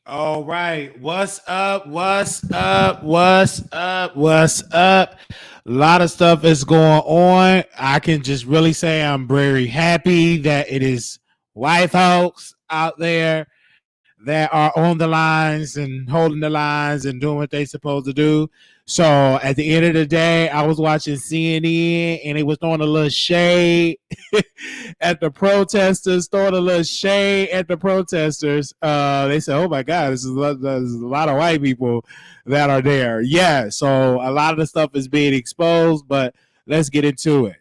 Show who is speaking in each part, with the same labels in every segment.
Speaker 1: All right. What's up? What's up? What's up? What's up? A lot of stuff is going on. I can just really say I'm very happy that it is white folks out there that are on the lines and holding the lines and doing what they supposed to do. So at the end of the day, I was watching CNN and it was throwing a little shade at the protesters, throwing a little shade at the protesters. They said, "Oh my God, there's a lot of white people that are there." Yeah, so a lot of the stuff is being exposed, but let's get into it.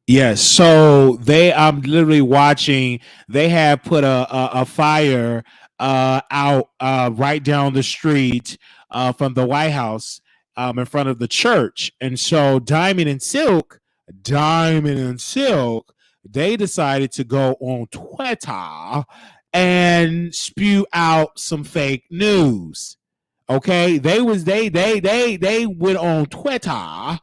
Speaker 1: Yes, so I'm literally watching. They have put a fire out right down the street from the White House in front of the church, and so Diamond and Silk, they decided to go on Twitter and spew out some fake news. Okay, they went on Twitter,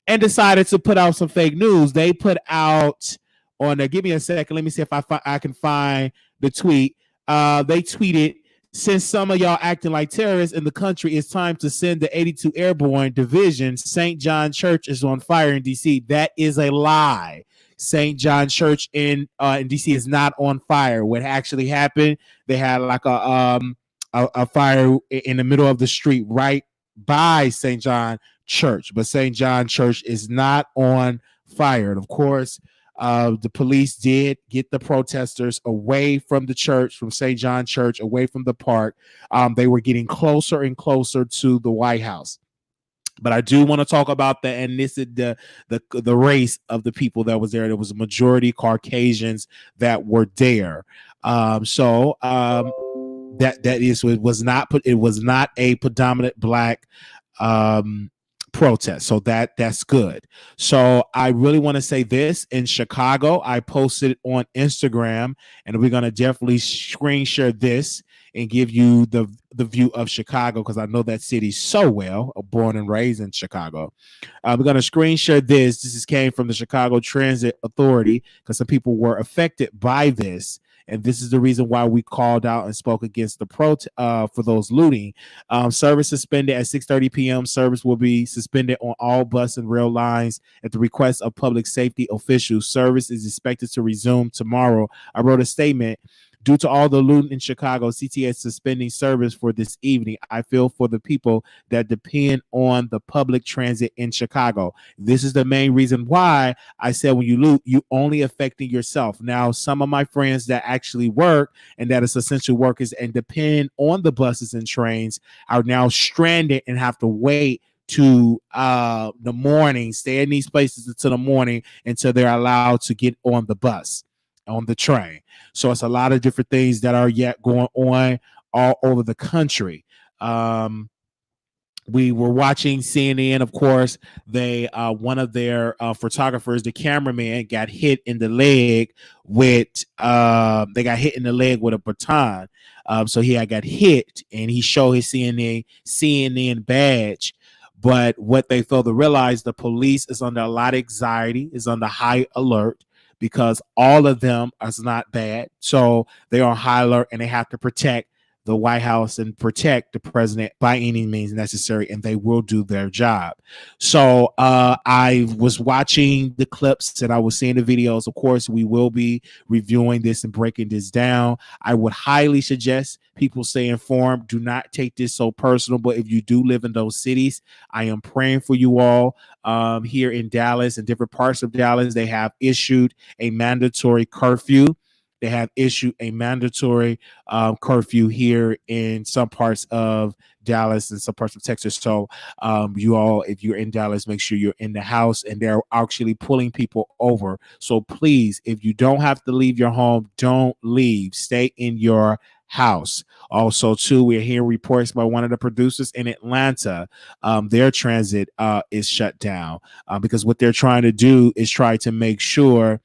Speaker 1: and decided to put out some fake news. They put out on there. Give me a second. Let me see if I can find the tweet. They tweeted, "Since some of y'all acting like terrorists in the country, it's time to send the 82 Airborne Division. St. John Church is on fire in DC." That is a lie. St. John Church in DC is not on fire. What actually happened? They had like a fire in the middle of the street right by St. John Church, but St. John Church is not on fire. And of course, the police did get the protesters away from the church, from St. John Church, away from the park. They were getting closer and closer to the White House. But I do want to talk about the ethnicity, the race of the people that was there. There was a majority Caucasians that were there. It was not a predominant black protest. So that's good. So I really want to say this in Chicago. I posted on Instagram, and we're gonna definitely screen share this and give you the view of Chicago because I know that city so well. Born and raised in Chicago. We're gonna screen share this. This came from the Chicago Transit Authority because some people were affected by this. And this is the reason why we called out and spoke against the for those looting. Service suspended at 6:30 p.m. Service will be suspended on all bus and rail lines at the request of public safety officials. Service is expected to resume tomorrow. I wrote a statement. Due to all the looting in Chicago, CTA is suspending service for this evening. I feel for the people that depend on the public transit in Chicago. This is the main reason why I said when you loot, you only affecting yourself. Now, some of my friends that actually work and that is essential workers and depend on the buses and trains are now stranded and have to wait to the morning, stay in these places until the morning until they're allowed to get on the bus, on the train. So it's a lot of different things that are yet going on all over the country. We were watching CNN, of course. They one of their photographers, the cameraman, got hit in the leg with they got hit in the leg with a baton. So he got hit, and he showed his CNN badge. But what they failed to realize, the police is under a lot of anxiety, is under high alert, because all of them is not bad. So they are on high alert and they have to protect the White House and protect the president by any means necessary, and they will do their job. So I was watching the clips and I was seeing the videos. Of course, we will be reviewing this and breaking this down. I would highly suggest people stay informed. Do not take this so personal, but if you do live in those cities, I am praying for you all. Here in Dallas and different parts of Dallas, they have issued a mandatory curfew. They have issued a mandatory curfew here in some parts of Dallas and some parts of Texas. So you all, if you're in Dallas, make sure you're in the house, and they're actually pulling people over. So please, if you don't have to leave your home, don't leave. Stay in your house. Also, too, we're hearing reports by one of the producers in Atlanta. Their transit is shut down because what they're trying to do is try to make sure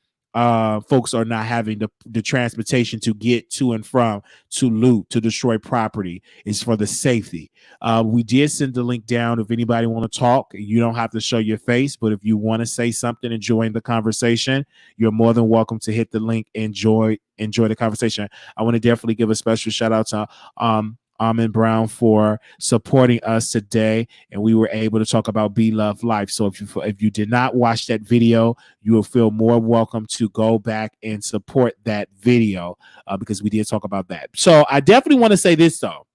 Speaker 1: folks are not having the transportation to get to and from, to loot, to destroy property. It's for the safety. We did send the link down. If anybody want to talk, you don't have to show your face, but if you want to say something and join the conversation, you're more than welcome to hit the link and enjoy the conversation. I want to definitely give a special shout out to Almond Brown for supporting us today, and we were able to talk about Be Love Life. So if you did not watch that video, you will feel more welcome to go back and support that video, because we did talk about that. So I definitely want to say this though: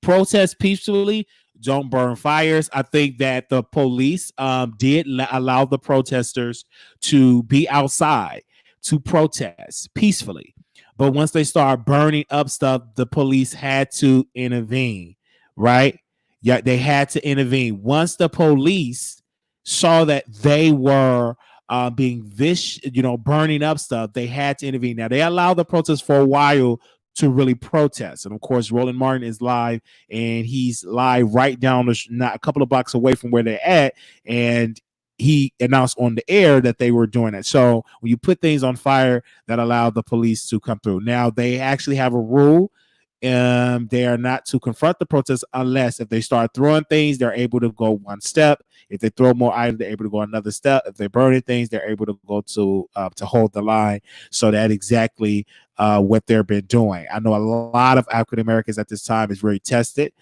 Speaker 1: protest peacefully. Don't burn fires. I think that the police did allow the protesters to be outside to protest peacefully. But once they start burning up stuff, the police had to intervene, right? Yeah, they had to intervene. Once the police saw that they were being burning up stuff, they had to intervene. Now, they allowed the protest for a while to really protest. And of course, Roland Martin is live, and he's live right down not a couple of blocks away from where they're at. And he announced on the air that they were doing it. So when you put things on fire, that allowed the police to come through. Now they actually have a rule. They are not to confront the protest unless if they start throwing things, they're able to go one step. If they throw more items, they're able to go another step. If they're burning things, they're able to go to hold the line. So that exactly what they've been doing. I know a lot of African Americans at this time is very tested.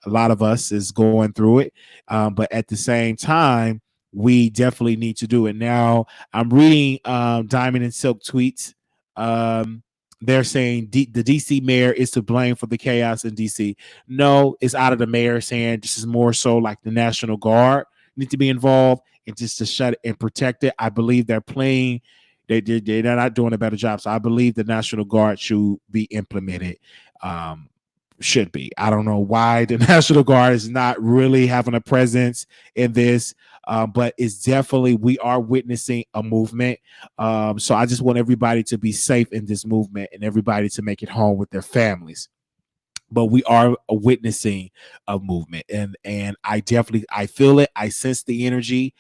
Speaker 1: A lot of us is going through it, but at the same time, we definitely need to do it. Now, I'm reading Diamond and Silk tweets. They're saying the DC mayor is to blame for the chaos in DC. No, it's out of the mayor's hand. This is more so like the National Guard need to be involved and just to shut it and protect it. I believe they're playing. They're not doing a better job. So I believe the National Guard should be implemented. Should be. I don't know why the National Guard is not really having a presence in this, but it's definitely, we are witnessing a movement. So I just want everybody to be safe in this movement and everybody to make it home with their families. But we are witnessing a movement, and I feel it. I sense the energy.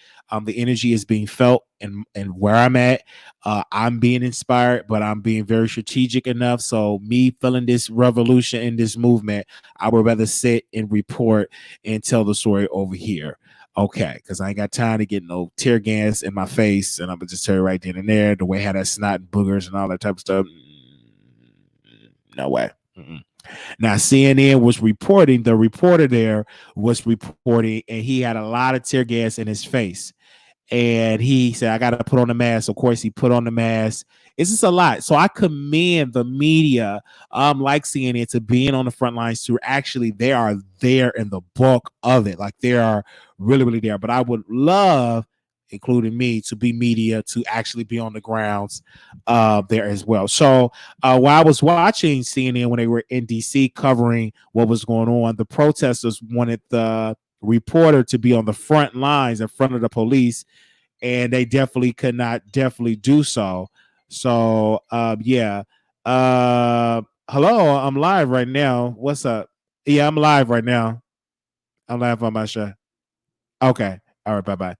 Speaker 1: The energy is being felt, and where I'm at, I'm being inspired, but I'm being very strategic enough. So me feeling this revolution in this movement, I would rather sit and report and tell the story over here. Okay, because I ain't got time to get no tear gas in my face, and I'm gonna just tell you right then and there the way how that snot and boogers and all that type of stuff. No way. Mm-mm. Now, CNN was reporting, the reporter there was reporting, and he had a lot of tear gas in his face. And he said, I got to put on the mask. Of course, he put on the mask. It's just a lot. So I commend the media, like CNN, to being on the front lines, to actually, they are there in the bulk of it. Like they are really, really there. But I would love, including me, to be media, to actually be on the grounds there as well. So while I was watching CNN when they were in DC covering what was going on, the protesters wanted the reporter to be on the front lines in front of the police, and they definitely could not definitely do so. So yeah. Hello, I'm live right now. What's up? Yeah, I'm live right now. I'm live on my show. Okay. All right, bye-bye.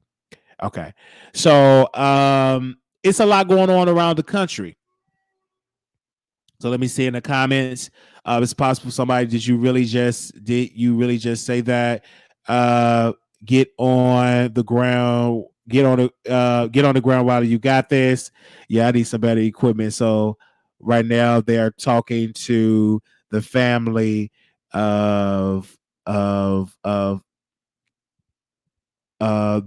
Speaker 1: Okay. So it's a lot going on around the country. So let me see in the comments. It's possible somebody did you really just say that? Get on the ground, get on the ground while you got this. Yeah, I need some better equipment. So right now they are talking to the family of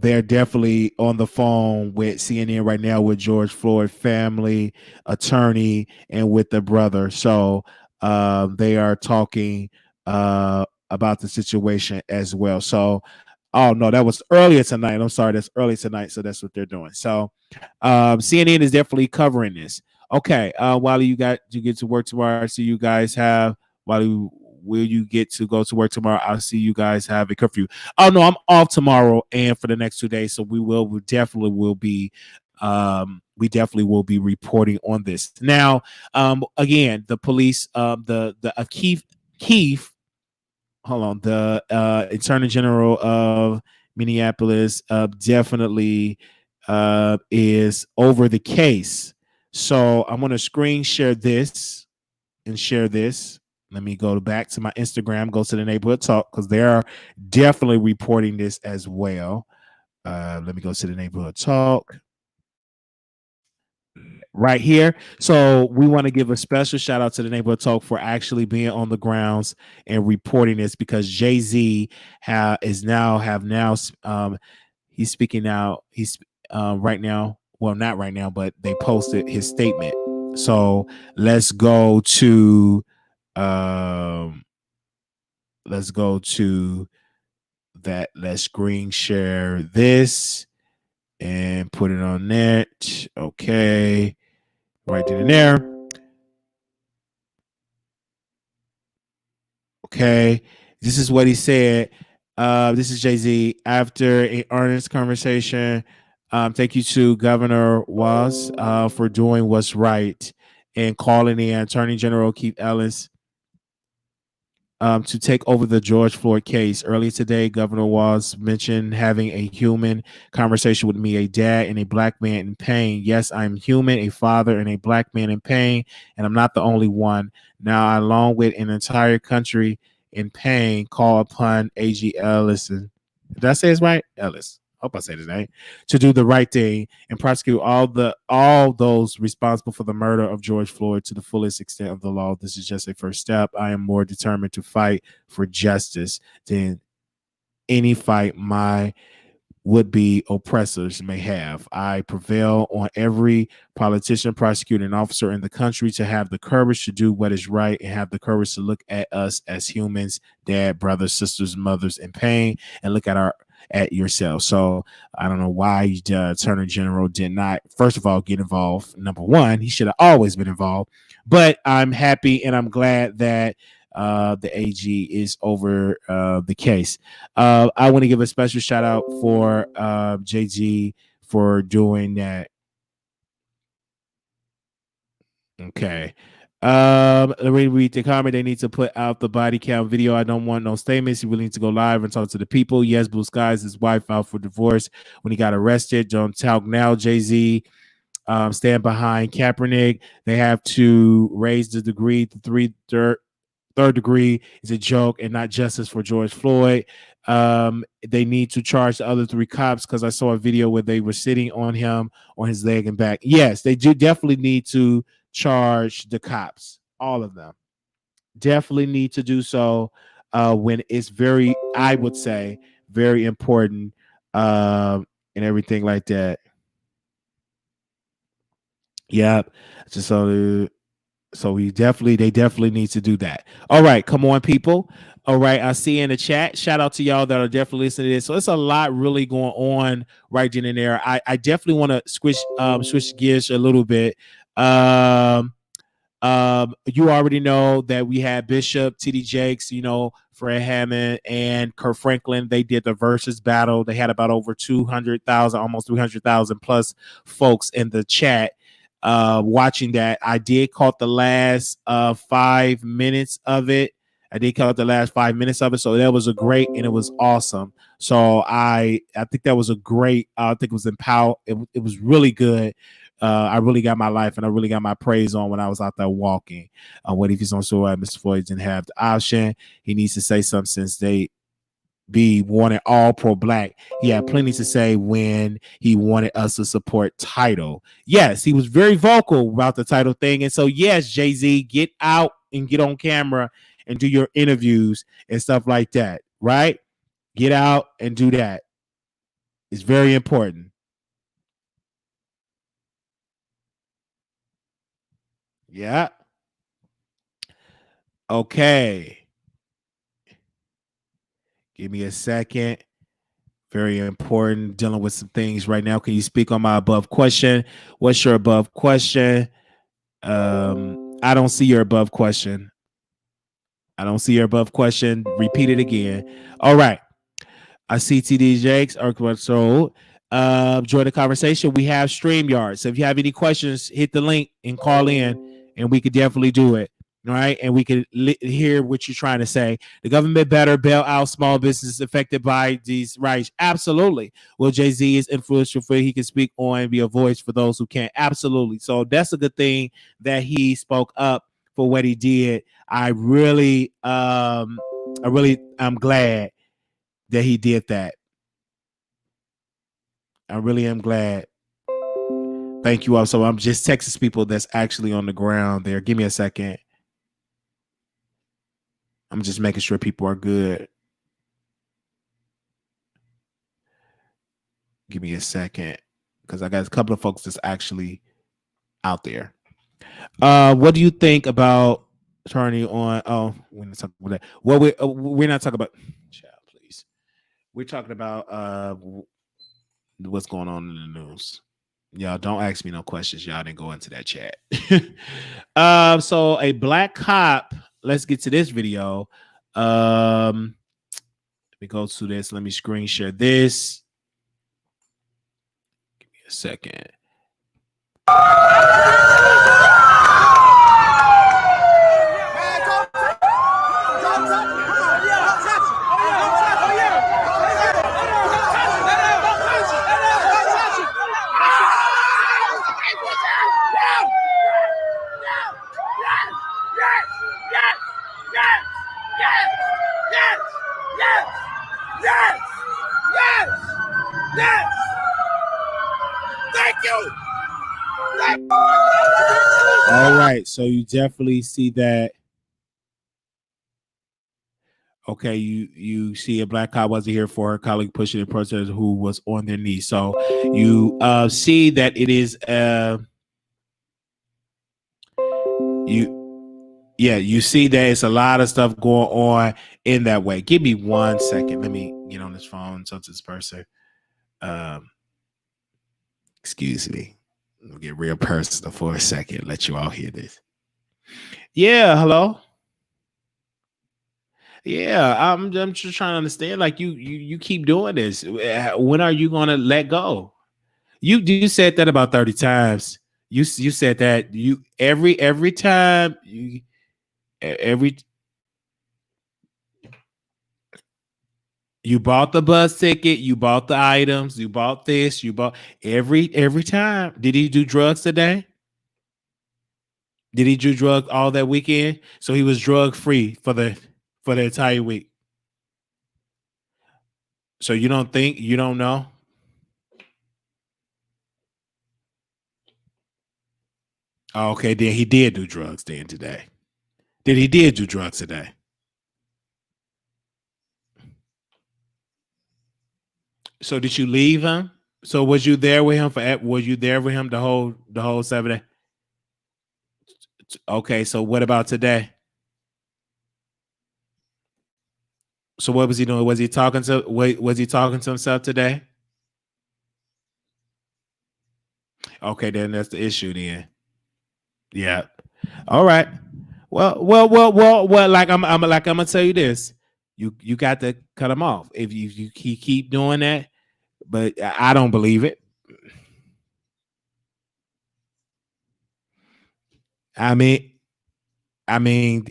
Speaker 1: they're definitely on the phone with CNN right now with George Floyd family attorney and with the brother. So they are talking about the situation as well. So, oh no, that was earlier tonight. I'm sorry, that's early tonight. So that's what they're doing. So CNN is definitely covering this. Okay, while you get to work tomorrow, I see you guys have will you get to go to work tomorrow? I'll see you guys have a curfew. Oh no, I'm off tomorrow and for the next 2 days. So we definitely will be reporting on this. Now, again, the police, the Keith, hold on, the Attorney General of Minneapolis, definitely is over the case. So I'm going to screen share this and share this. Let me go back to my Instagram, go to the neighborhood talk, because they are definitely reporting this as well. Let me go to the neighborhood talk right here. So we want to give a special shout out to the neighborhood talk for actually being on the grounds and reporting this, because Jay-Z is now have now he's speaking out. He's right now, well, not right now, but they posted his statement. So let's go to um let's go to that. Let's screen share this and put it on net. Okay. Right in there. Okay. This is what he said. This is Jay-Z. After an earnest conversation, thank you to Governor Was for doing what's right and calling the Attorney General Keith Ellis to take over the George Floyd case. Earlier today, Governor Walz mentioned having a human conversation with me, a dad and a black man in pain. Yes, I'm human, a father and a black man in pain, and I'm not the only one. Now, along with an entire country in pain, call upon A.G. Ellison. Did I say it's right? Ellis. Hope I said his name, to do the right thing and prosecute all those responsible for the murder of George Floyd to the fullest extent of the law. This is just a first step. I am more determined to fight for justice than any fight my would-be oppressors may have. I prevail on every politician, prosecutor, and officer in the country to have the courage to do what is right and have the courage to look at us as humans, dad, brothers, sisters, mothers in pain, and look at yourself. So I don't know why the Attorney General did not, first of all, get involved. Number one, he should have always been involved. But I'm happy and I'm glad that the AG is over the case. I want to give a special shout out for JG for doing that. Okay. Let me read the comment. They need to put out the body count video. I don't want no statements. He really needs to go live and talk to the people. Yes, Blue Skies, his wife out for divorce when he got arrested. Don't talk now, Jay-Z. Stand behind Kaepernick. They have to raise the degree to third degree is a joke and not justice for George Floyd. They need to charge the other three cops, because I saw a video where they were sitting on him on his leg and back. Yes, they do definitely need to charge the cops, all of them. Definitely need to do so when it's very, I would say, very important and everything like that. Yep. Just so they definitely need to do that. All right, come on, people. All right, I see in the chat. Shout out to y'all that are definitely listening to this. So it's a lot really going on right in there. I definitely want to switch gears a little bit. You already know that we had Bishop, TD Jakes, Fred Hammond, and Kirk Franklin. They did the versus battle. They had about over 200,000, almost 300,000 plus folks in the chat watching that. I did caught the last 5 minutes of it. So that was a great, and it was awesome. So I think that was a great. I think it was empowered. It was really good. I really got my life and I really got my praise on when I was out there walking. What if he's on so Mr. Floyd didn't have the option? He needs to say something since they wanted all pro-black. He had plenty to say when he wanted us to support title. Yes, he was very vocal about the title thing. And so, yes, Jay-Z, get out and get on camera and do your interviews and stuff like that, right? Get out and do that. It's very important. Yeah. Okay. Give me a second. Very important. Dealing with some things right now. Can you speak on my above question? What's your above question? I don't see your above question. Repeat it again. All right. I see TD Jakes. So join the conversation. We have StreamYard. So if you have any questions, hit the link and call in, and we could definitely do it. right? And we could hear what you're trying to say. The government better bail out small businesses affected by these rights. Absolutely. Well, Jay-Z is influential for he can speak on and be a voice for those who can't. Absolutely. So that's a good thing that he spoke up for what he did. I'm glad that he did that. I really am glad. Thank you all. So I'm just texting people that's actually on the ground there. Give me a second. I'm just making sure people are good. Give me a second because I got a couple of folks that's actually out there. What do you think about turning on? Oh, we're not talking about that. Well, we're not talking about. Child, please. We're talking about what's going on in the news. Y'all don't ask me no questions. Y'all didn't go into that chat. So a black cop. Let's get to this video. Let me go to this. Let me screen share this. Give me a second. All right, so you definitely see that. Okay, you see a black cop wasn't here for her colleague pushing a protester who was on their knees. So you see that it is you see that it's a lot of stuff going on in that way. Give me 1 second. Let me get on this phone so this person. Excuse me. I'll get real personal for a second. Let you all hear this. Yeah, hello. Yeah, I'm just trying to understand. Like you keep doing this. When are you gonna let go? You said that about 30 times. You said that you every time you bought the bus ticket, you bought the items, you bought this, you bought every time. Did he do drugs today? Did he do drugs all that weekend? So he was drug free for the entire week. So you don't know? Oh, okay, then he did do drugs then today. Then he did do drugs today. So did you leave him? So was you there with him the whole 7 days? Okay, so what about today? So what was he doing? Was he talking to himself today? Okay, then that's the issue then. Yeah. All right. Well. Like I'm gonna tell you this. You got to cut him off if you keep doing that. But I don't believe it. I mean,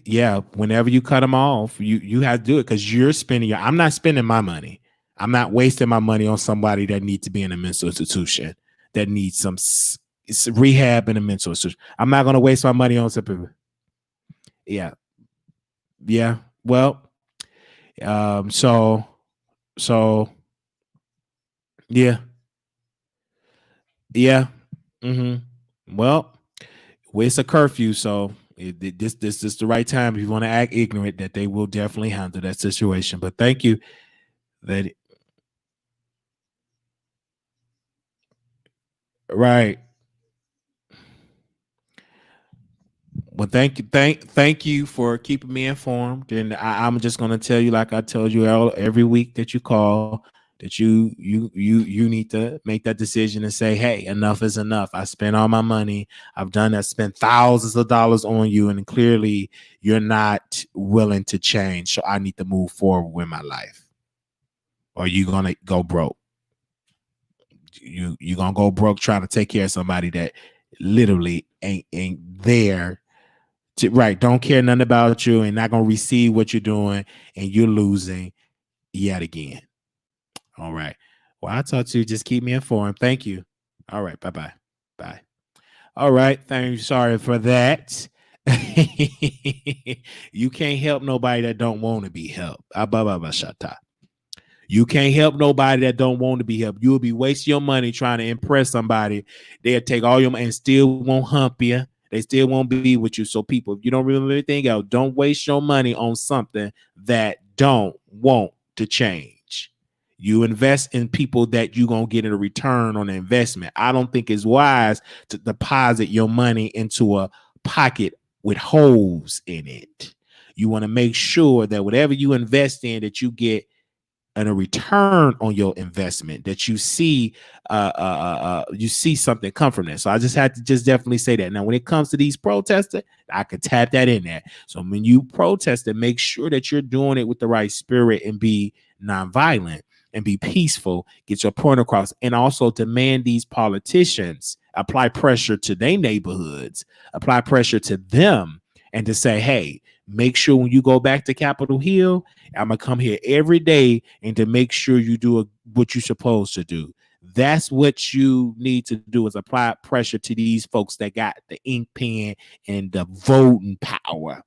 Speaker 1: yeah. Whenever you cut them off, you have to do it because you're spending. I'm not spending my money. I'm not wasting my money on somebody that needs to be in a mental institution that needs some rehab in a mental institution. I'm not going to waste my money on some people. Yeah. Well, so yeah. Well, it's a curfew, so this is the right time if you want to act ignorant that they will definitely handle that situation. But thank you. That right. Well, thank you for keeping me informed. And I'm just gonna tell you, like I told you every week that you call, that you need to make that decision and say, hey, enough is enough. I spent all my money. I've done that. Spent thousands of dollars on you, and clearly you're not willing to change. So I need to move forward with my life, or you gonna go broke. You gonna go broke trying to take care of somebody that literally ain't there Right. Don't care nothing about you and not going to receive what you're doing, and you're losing yet again. All right. Well, I talk to you. Just keep me informed. Thank you. All right. Bye-bye. Bye. All right. Thank you. Sorry for that. You can't help nobody that don't want to be helped. You can't help nobody that don't want to be helped. You'll be wasting your money trying to impress somebody. They'll take all your money and still won't hump you. They still won't be with you. So people, if you don't remember anything else, don't waste your money on something that don't want to change. You invest in people that you're going to get a return on the investment. I don't think it's wise to deposit your money into a pocket with holes in it. You want to make sure that whatever you invest in, that you get and a return on your investment, that you see something come from that. So I just had to just definitely say that. Now, when it comes to these protesters, I could tap that in there. So when you protest, make sure that you're doing it with the right spirit and be nonviolent and be peaceful, get your point across, and also demand these politicians apply pressure to their neighborhoods, apply pressure to them, and to say, hey, make sure when you go back to Capitol Hill, I'm going to come here every day and to make sure you do what you're supposed to do. That's what you need to do, is apply pressure to these folks that got the ink pen and the voting power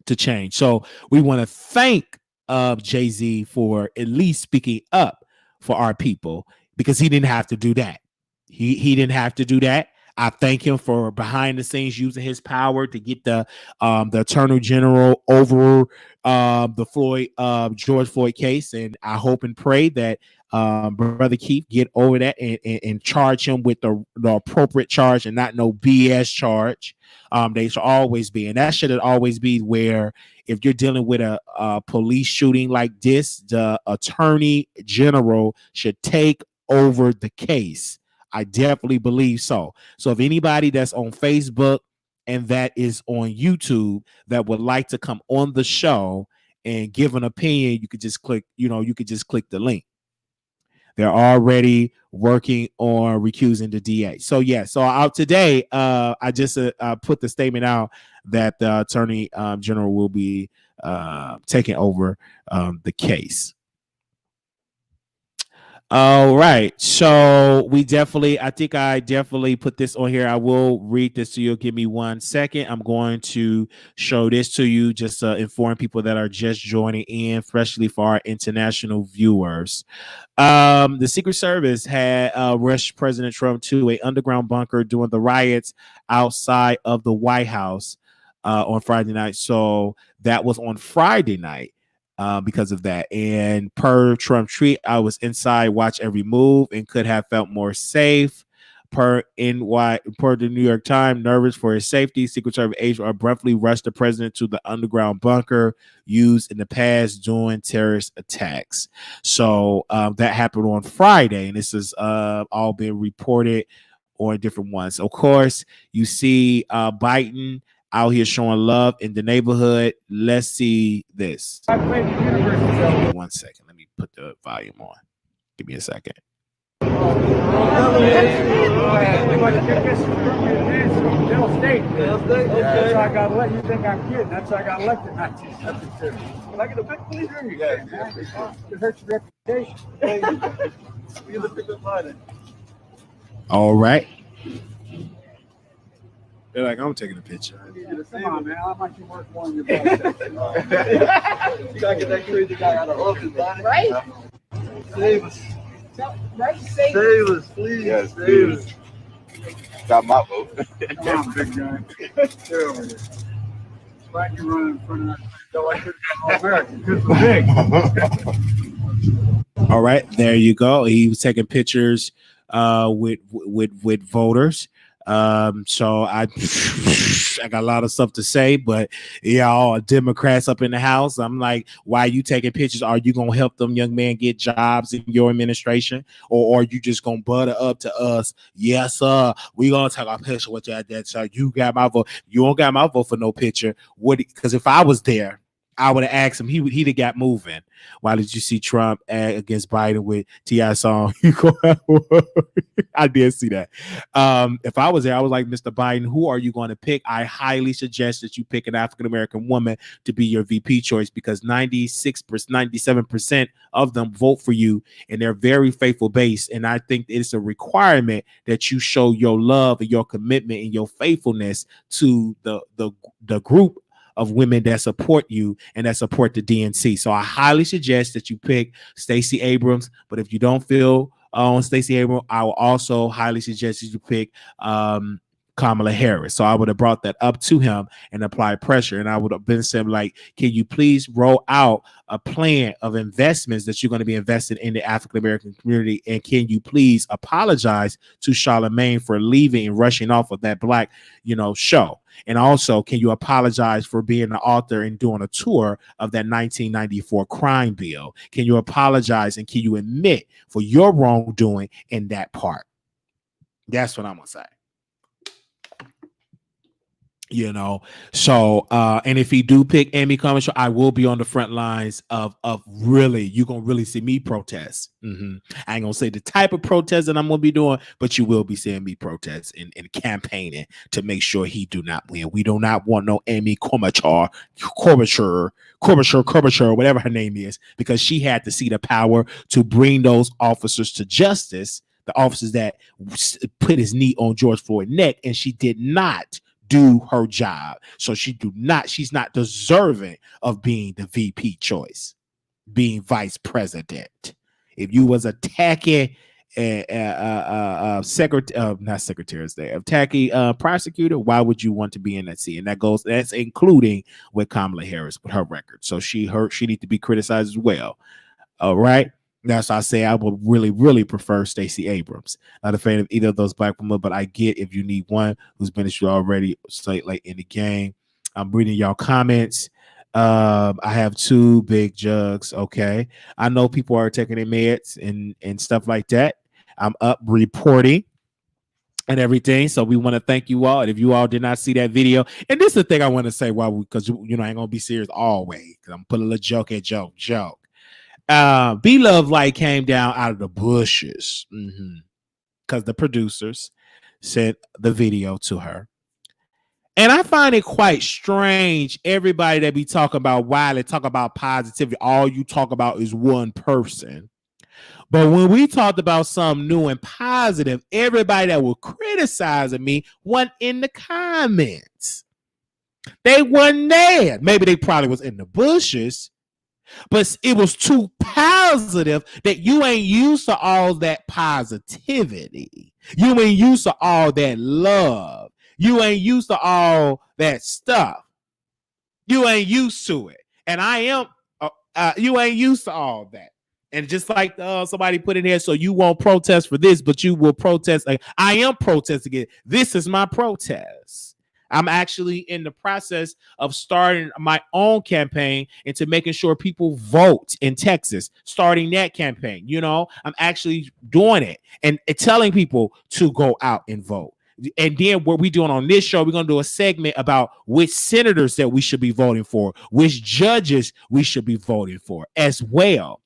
Speaker 1: to change. So we want to thank Jay-Z for at least speaking up for our people, because he didn't have to do that. He didn't have to do that. I thank him for behind the scenes using his power to get the Attorney General over the George Floyd case, and I hope and pray that Brother Keith get over that and charge him with the appropriate charge and not no BS charge. They should always be, and that should always be where, if you're dealing with a police shooting like this, the Attorney General should take over the case. I definitely believe so. So if anybody that's on Facebook and that is on YouTube that would like to come on the show and give an opinion, you could just click the link. They're already working on recusing the DA. So yeah, so out today, I just put the statement out that the Attorney General will be taking over the case. All right. So I think I definitely put this on here. I will read this to you. Give me 1 second. I'm going to show this to you just to inform people that are just joining in, especially for our international viewers. The Secret Service had rushed President Trump to an underground bunker during the riots outside of the White House on Friday night. So that was on Friday night. Because of that, and per Trump tweet, I was inside, watch every move, and could have felt more safe. Per the New York Times, nervous for his safety, Secret Service agents abruptly rushed the president to the underground bunker used in the past during terrorist attacks. So that happened on Friday, and this has all been reported on different ones. Of course, you see Biden out here showing love in the neighborhood. Let's see this. Give me 1 second. Let me put the volume on. Give me a second.
Speaker 2: That's how I got elected. You think I'm kidding? That's how I got elected in 1972. When I get a big police in you guys, it hurts your reputation. We look at the line.
Speaker 1: All right. They're like, I'm taking a picture.
Speaker 2: Come on, man. How much you work more than your boss? You gotta get that crazy guy out of office, buddy. Right? Save us. Right? Save us, please. Yes, save us.
Speaker 3: Got my vote.
Speaker 2: Come on, big guy. Stay over there. Glad you run in front of that. So I could be all American because we're big.
Speaker 1: All right, there you go. He was taking pictures with voters. So I got a lot of stuff to say, but y'all Democrats up in the house, I'm like, why are you taking pictures? Are you gonna help them young men get jobs in your administration, or are you just gonna butter up to us? Yes, sir. We gonna take a picture with you at that. So you got my vote. You don't got my vote for no picture. What? Because if I was there, I would have asked him. He'd have got moving. Why did you see Trump against Biden with T.I. song? I did see that. If I was there, I was like, Mr. Biden, who are you going to pick? I highly suggest that you pick an African American woman to be your VP choice because 96%, 97% of them vote for you, and they're very faithful base. And I think it's a requirement that you show your love and your commitment and your faithfulness to the group of women that support you and that support the DNC. So I highly suggest that you pick Stacey Abrams. But if you don't feel on Stacey Abrams, I will also highly suggest that you pick Kamala Harris. So I would have brought that up to him and applied pressure. And I would have been saying, like, can you please roll out a plan of investments that you're going to be invested in the African American community? And can you please apologize to Charlamagne for leaving and rushing off of that black, show? And also, can you apologize for being the author and doing a tour of that 1994 crime bill? Can you apologize and can you admit for your wrongdoing in that part? That's what I'm going to say. So and if he do pick Amy Cummings, I will be on the front lines of really, you're gonna really see me protest. I ain't gonna say the type of protest that I'm gonna be doing, but you will be seeing me protest and campaigning to make sure he do not win. We do not want no Amy Klobuchar, whatever her name is, because she had to see the power to bring those officers to justice, the officers that put his knee on George Floyd's neck, and she did not do her job. So she's not deserving of being the VP choice, being vice president. If you was attacking prosecutor, why would you want to be in that seat? And that's including with Kamala Harris with her record. So she needs to be criticized as well. All right. That's why I say I would really, really prefer Stacey Abrams. Not a fan of either of those black women, but I get if you need one who's been issued already late in the game. I'm reading y'all comments. I have 2 big jugs. Okay. I know people are taking their meds and stuff like that. I'm up reporting and everything. So we want to thank you all. And if you all did not see that video, and this is the thing I want to say because I ain't gonna be serious always. I'm putting a little joke. B Love Light came down out of the bushes because the producers sent the video to her. And I find it quite strange. Everybody that be talking about Wiley, talk about positivity, all you talk about is one person. But when we talked about something new and positive, everybody that was criticizing me wasn't in the comments. They wasn't there. Maybe they probably was in the bushes. But it was too positive that you ain't used to all that positivity. You ain't used to all that love. You ain't used to all that stuff. You ain't used to it. And I am, you ain't used to all that. And just like somebody put in here, so you won't protest for this, but you will protest. I am protesting it. This is my protest. I'm actually in the process of starting my own campaign into making sure people vote in Texas, starting that campaign. I'm actually doing it and telling people to go out and vote. And then what we're doing on this show, we're going to do a segment about which senators that we should be voting for, which judges we should be voting for as well.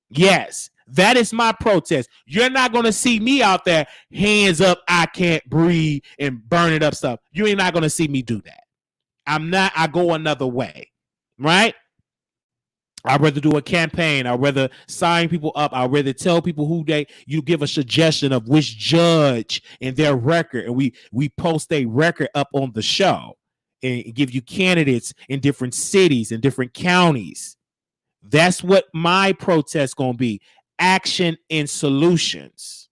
Speaker 1: Yes, that is my protest. You're not going to see me out there, hands up, I can't breathe and burning up stuff. You ain't not going to see me do that. I go another way, right? I'd rather do a campaign. I'd rather sign people up. I'd rather tell people you give a suggestion of which judge and their record. And we post a record up on the show and give you candidates in different cities and different counties. That's what my protest going to be. Action and solutions.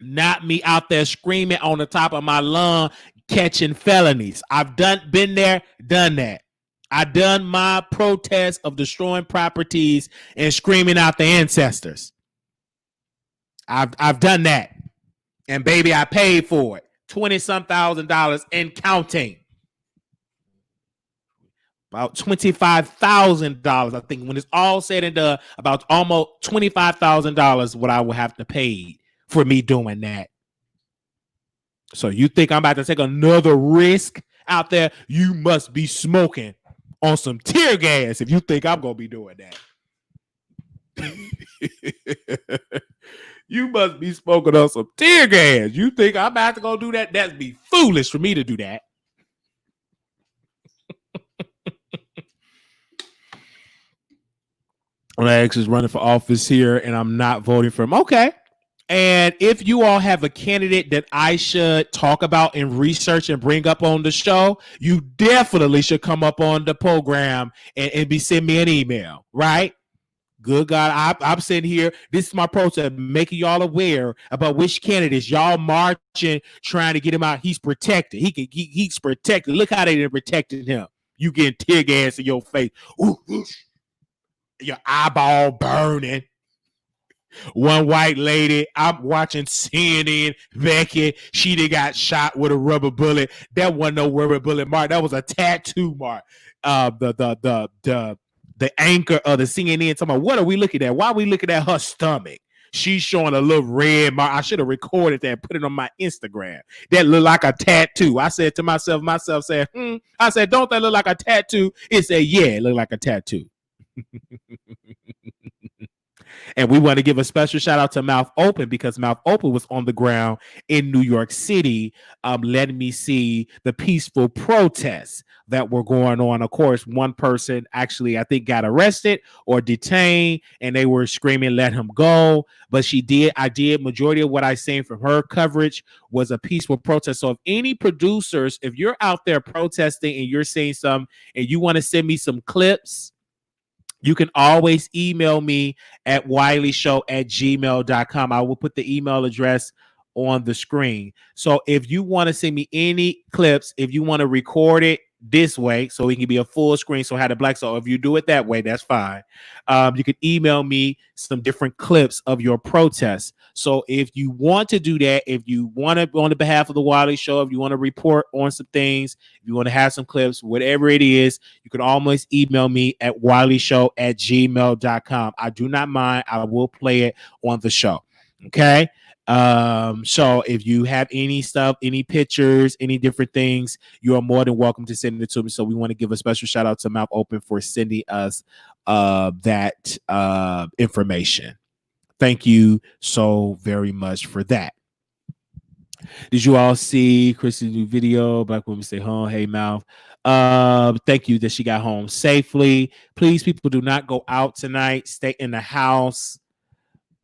Speaker 1: Not me out there screaming on the top of my lung, catching felonies. I've been there, done that. I done my protest of destroying properties and screaming out the ancestors. I've done that. And baby, I paid for it. $20-some thousand and counting. About $25,000, I think, when it's all said and done, about almost $25,000 what I will have to pay for me doing that. So you think I'm about to take another risk out there, you must be smoking on some tear gas if you think I'm gonna be doing that. You must be smoking on some tear gas. You think I'm about to go do that? That'd be foolish for me to do that. Lex is running for office here, and I'm not voting for him. Okay. And if you all have a candidate that I should talk about and research and bring up on the show, you definitely should come up on the program and be send me an email, right? Good God, I'm sitting here. This is my protest, making y'all aware about which candidates y'all marching, trying to get him out. He's protected. He's protected. Look how they protected him. You getting tear gas in your face. Ooh, your eyeball burning. One white lady, I'm watching CNN, Becky, she done got shot with a rubber bullet. That wasn't no rubber bullet mark. That was a tattoo mark. The anchor of the CNN talking about, what are we looking at? Why are we looking at her stomach? She's showing a little red mark. I should have recorded that and put it on my Instagram. That looked like a tattoo. I said to myself said, I said, don't that look like a tattoo? It said, yeah, it looked like a tattoo. And we want to give a special shout out to Mouth Open, because Mouth Open was on the ground in New York City, letting me see the peaceful protests that were going on. Of course, one person actually, I think, got arrested or detained, and they were screaming, let him go. But I did. Majority of what I seen from her coverage was a peaceful protest. So if any producers, if you're out there protesting and you're seeing some and you want to send me some clips, you can always email me at wileyshow@gmail.com. I will put the email address on the screen. So if you want to send me any clips, if you want to record it this way, so it can be a full screen, so have the black. So if you do it that way, that's fine. You can email me some different clips of your protests. So if you want to do that, if you want to, on the behalf of the Wiley Show, if you want to report on some things, if you want to have some clips, whatever it is, you can always email me at wileyshow@gmail.com. I do not mind. I will play it on the show. Okay. So if you have any stuff, any pictures, any different things, you are more than welcome to send it to me. So we want to give a special shout out to Mouth Open for sending us that information. Thank you so very much for that. Did you all see Chrissy's new video? Black women stay home. Hey, Mouth. Thank you that she got home safely. Please, people, do not go out tonight. Stay in the house.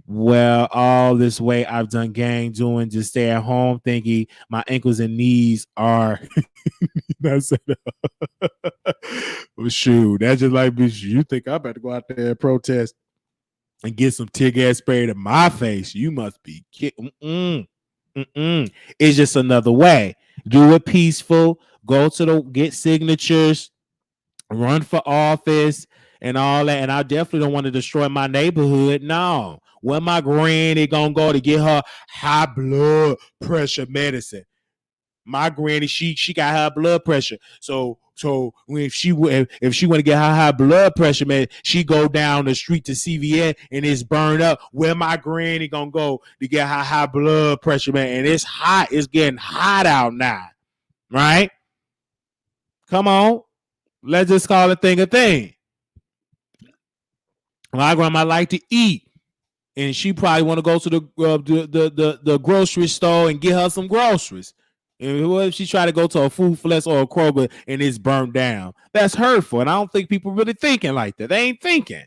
Speaker 1: Well, all this way I've done gang doing, just stay at home thinking my ankles and knees are well, shoot, that's just like, bitch, you think I better go out there and protest and get some tear gas sprayed in my face? You must be kidding. It's just another way. Do it peaceful. Go to get signatures, run for office and all that. And I definitely don't want to destroy my neighborhood. No. Where my granny gonna go to get her high blood pressure medicine? My granny, she got high blood pressure. So if she want to get her high blood pressure, man, she go down the street to CVS and it's burned up. Where my granny gonna go to get her high blood pressure, man? And it's hot. It's getting hot out now, right? Come on, let's just call a thing. My grandma like to eat, and she probably want to go to the grocery store and get her some groceries. And what if she try to go to a Food Flex or a Kroger and it's burned down? That's hurtful, and I don't think people really thinking like that. They ain't thinking.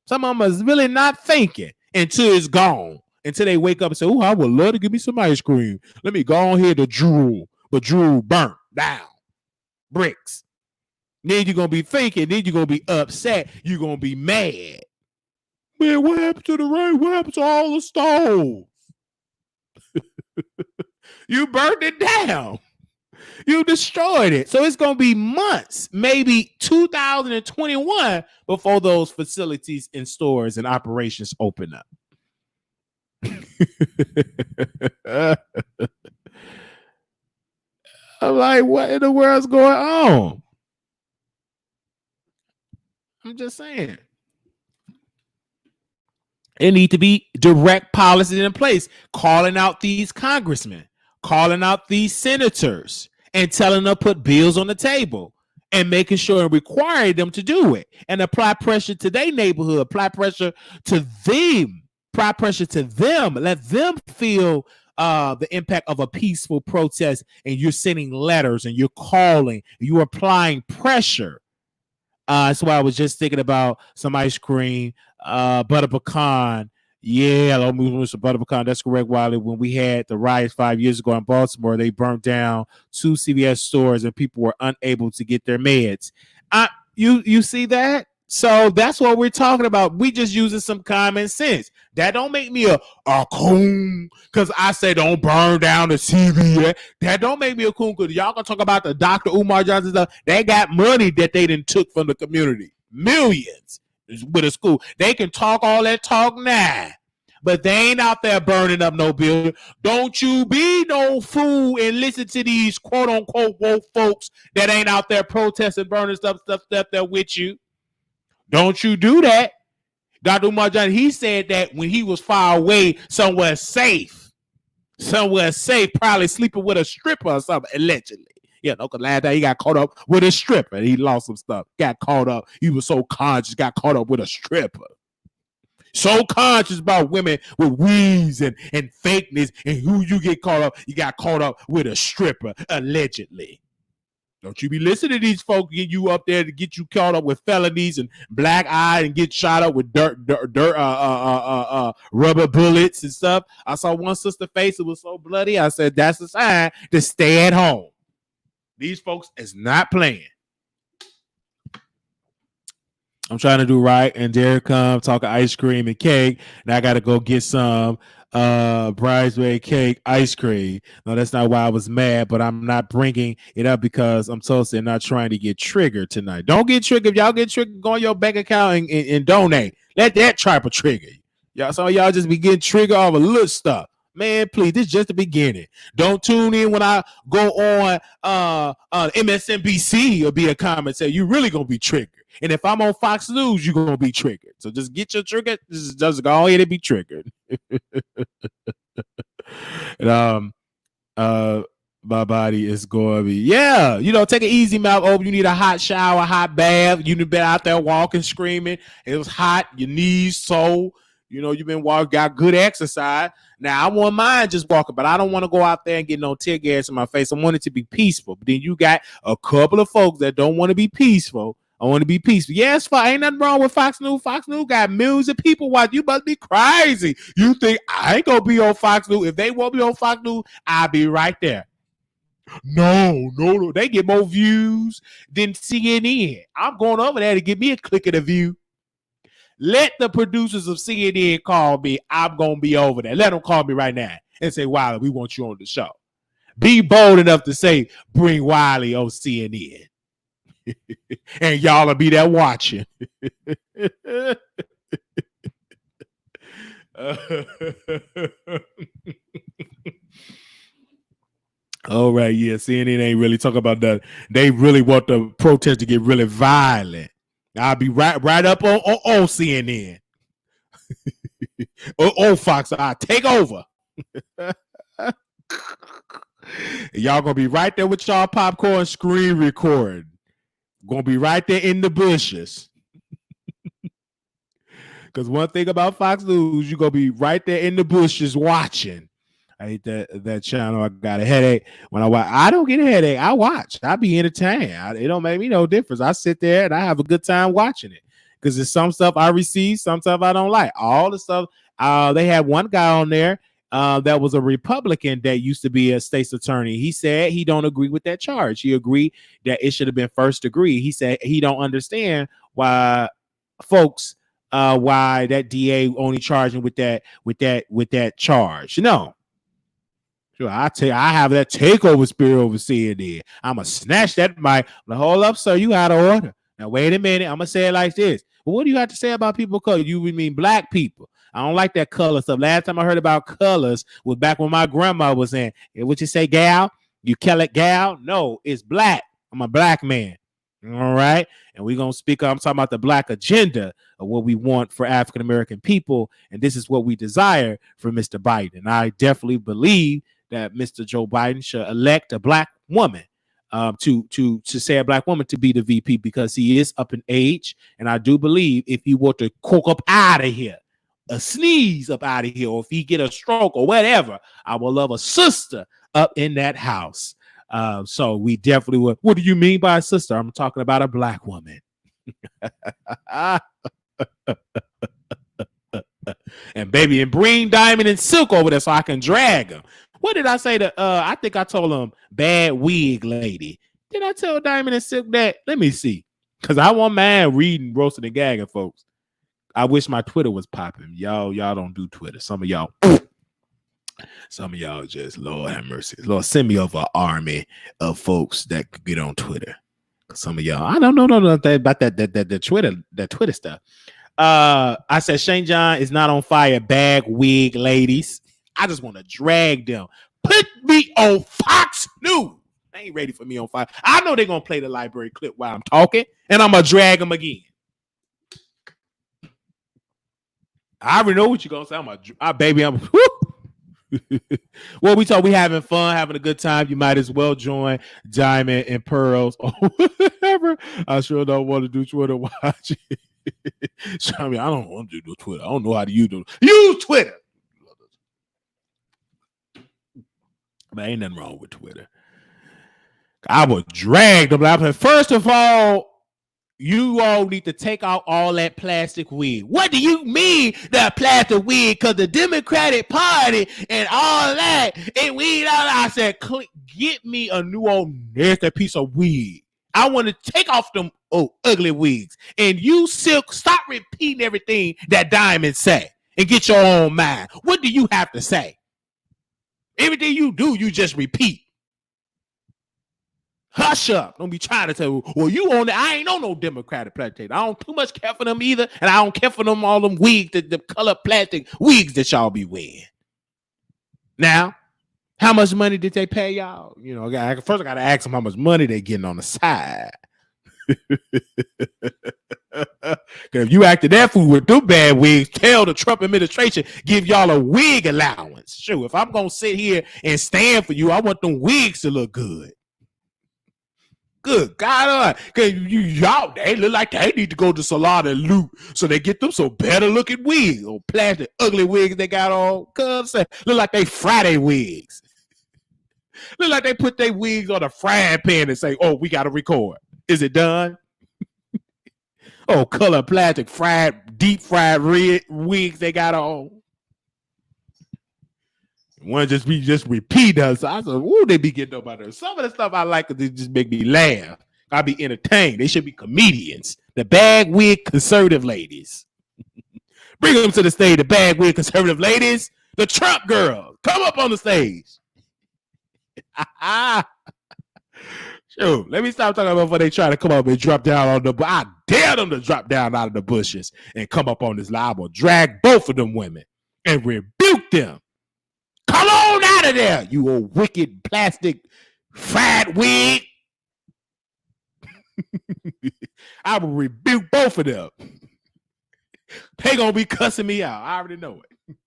Speaker 1: Some of them is really not thinking until it's gone. Until they wake up and say, "Oh, I would love to give me some ice cream. Let me go on here to Drool," but Drool burnt down, bricks. Then you're gonna be thinking. Then you're gonna be upset. You're gonna be mad. Man, what happened to the rain? What happened to all the stoves? You burned it down. You destroyed it. So it's going to be months, maybe 2021, before those facilities and stores and operations open up. I'm like, what in the world's going on? I'm just saying. It need to be direct policies in place, calling out these congressmen, calling out these senators, and telling them to put bills on the table and making sure and requiring them to do it and apply pressure to their neighborhood, apply pressure to them, let them feel the impact of a peaceful protest, and you're sending letters and you're calling, you're applying pressure. That's why I was just thinking about some ice cream, butter pecan. Yeah, some butter pecan. That's correct, Wiley. When we had the riots 5 years ago in Baltimore, they burnt down 2 CVS stores and people were unable to get their meds. You see that? So that's what we're talking about. We just using some common sense. That don't make me a coon because I say don't burn down the CVS. That don't make me a coon because y'all gonna talk about the Dr. Umar Johnson stuff. They got money that they done took from the community. Millions with a school. They can talk all that talk now. But they ain't out there burning up no building. Don't you be no fool and listen to these quote unquote woke folks that ain't out there protesting, burning stuff there with you. Don't you do that. Dr. Umar Johnson, he said that when he was far away, somewhere safe, probably sleeping with a stripper or something, allegedly. Yeah, no, because last time he got caught up with a stripper. He lost some stuff. Got caught up. He was so conscious, got caught up with a stripper. So conscious about women with weaves and fakeness and who you get caught up. You got caught up with a stripper, allegedly. Don't you be listening to these folks get you up there to get you caught up with felonies and black eye and get shot up with rubber bullets and stuff. I saw one sister face, it was so bloody. I said, that's a sign to stay at home. These folks is not playing. I'm trying to do right, and there come talking ice cream and cake. Now I got to go get some bridesmaid cake ice cream. No, that's not why I was mad, but I'm not bringing it up because I'm toasted and not trying to get triggered tonight. Don't get triggered. If y'all get triggered, go on your bank account and donate. Let that type of trigger y'all. Some of y'all just be getting triggered off a little stuff. Man, please, this is just the beginning. Don't tune in when I go on MSNBC or be a commentator. You really gonna be triggered. And if I'm on Fox News, you're gonna be triggered. So just get your trigger. Just go ahead and be triggered. And, my body is going to be, take an easy mouth open. You need a hot shower, hot bath. You've been out there walking, screaming. It was hot. Your knees sore. You've been walking, got good exercise. Now, I want mine just walking, but I don't want to go out there and get no tear gas in my face. I want it to be peaceful. But then you got a couple of folks that don't want to be peaceful. I want to be peaceful. Yes, ain't nothing wrong with Fox News. Fox News got millions of people watching. You must be crazy. You think I ain't going to be on Fox News. If they won't be on Fox News, I'll be right there. No. They get more views than CNN. I'm going over there to get me a click of the view. Let the producers of CNN call me. I'm going to be over there. Let them call me right now and say, Wiley, we want you on the show. Be bold enough to say, bring Wiley on CNN. And y'all will be there watching. All right, yeah, CNN ain't really talking about that. They really want the protest to get really violent. I'll be right up on CNN. Fox, I'll take over. Y'all gonna be right there with y'all popcorn screen recording. Gonna be right there in the bushes. Because one thing about Fox News, you're gonna be right there in the bushes watching. I hate that channel. I got a headache when I watch. I don't get a headache. I watch. I be entertained. It don't make me no difference. I sit there and I have a good time watching it because there's some stuff I receive, some stuff I don't like. All the stuff. They had one guy on there that was a Republican that used to be a state's attorney. He said he don't agree with that charge. He agreed that it should have been first degree. He said he don't understand why folks why that DA only charging with that charge. No. Sure, I have that takeover spirit over CNN. I'ma snatch that mic. Hold up, sir. You out of order. Now wait a minute. I'm gonna say it like this. Well, what do you have to say about people of color? You mean black people? I don't like that color stuff. Last time I heard about colors was back when my grandma was in. What you say, gal? You call it gal? No, it's black. I'm a black man. All right. And we're going to speak. I'm talking about the black agenda of what we want for African-American people. And this is what we desire for Mr. Biden. And I definitely believe that Mr. Joe Biden should elect a black woman to say a black woman to be the VP because he is up in age, and I do believe if he were to coke up out of here, a sneeze up out of here, or if he get a stroke or whatever, I will love a sister up in that house. So we definitely would. What do you mean by a sister? I'm talking about a black woman. And baby, and bring Diamond and Silk over there so I can drag him. What did I say to I think I told him bad wig lady. Did I tell Diamond and Silk that? Let me see. Cause I want man reading, roasting and gagging, folks. I wish my Twitter was popping. Y'all don't do Twitter. Some of y'all just, Lord have mercy. Lord, send me over an army of folks that could get on Twitter. Some of y'all, I don't know nothing about that Twitter stuff. I said Shane John is not on fire. Bag wig ladies. I just want to drag them. Put me on Fox News. They ain't ready for me on fire. I know they're gonna play the library clip while I'm talking, and I'm gonna drag them again. I already know what you're gonna say. Well, we having fun, having a good time. You might as well join Diamond and Pearls or whatever. I sure don't want to do Twitter watching. I mean, I don't want to do Twitter. I don't know how to use Twitter. But ain't nothing wrong with Twitter. I would drag them. First of all, you all need to take out all that plastic wig. What do you mean that plastic wig? Because the Democratic Party and all that, and I said, get me a new old nasty piece of wig. I want to take off them ugly wigs. And you, Silk, stop repeating everything that Diamond say and get your own mind. What do you have to say? Everything you do, you just repeat. Hush up. Don't be trying to tell, well, you on it. I ain't on no Democratic plantation. I don't too much care for them either. And I don't care for them, all them wigs, the color plastic wigs that y'all be wearing. Now, how much money did they pay y'all? You know, first I got to ask them how much money they getting on the side. If you acted that fool with them bad wigs, tell the Trump administration, give y'all a wig allowance. Sure, if I'm going to sit here and stand for you, I want them wigs to look good. Good God, because y'all, they look like they need to go to salon and loot so they get them some better looking wigs or plastic ugly wigs they got on. Cuz look like they Friday wigs. Look like they put their wigs on a frying pan and say, oh, we got to record. Is it done? Oh, color plastic deep fried red wigs they got on. One just repeat us. I said, ooh, they be getting up out there. Some of the stuff I like because they just make me laugh. I be entertained. They should be comedians. The bag wig conservative ladies. Bring them to the stage. The bag wig conservative ladies. The Trump girls. Come up on the stage. Sure. Let me stop talking about before they try to come up and drop down on the. I dare them to drop down out of the bushes and come up on this live. Or drag both of them women and rebuke them. Come on out of there, you old wicked plastic fried wig. I will rebuke both of them. They gonna be cussing me out. I already know it.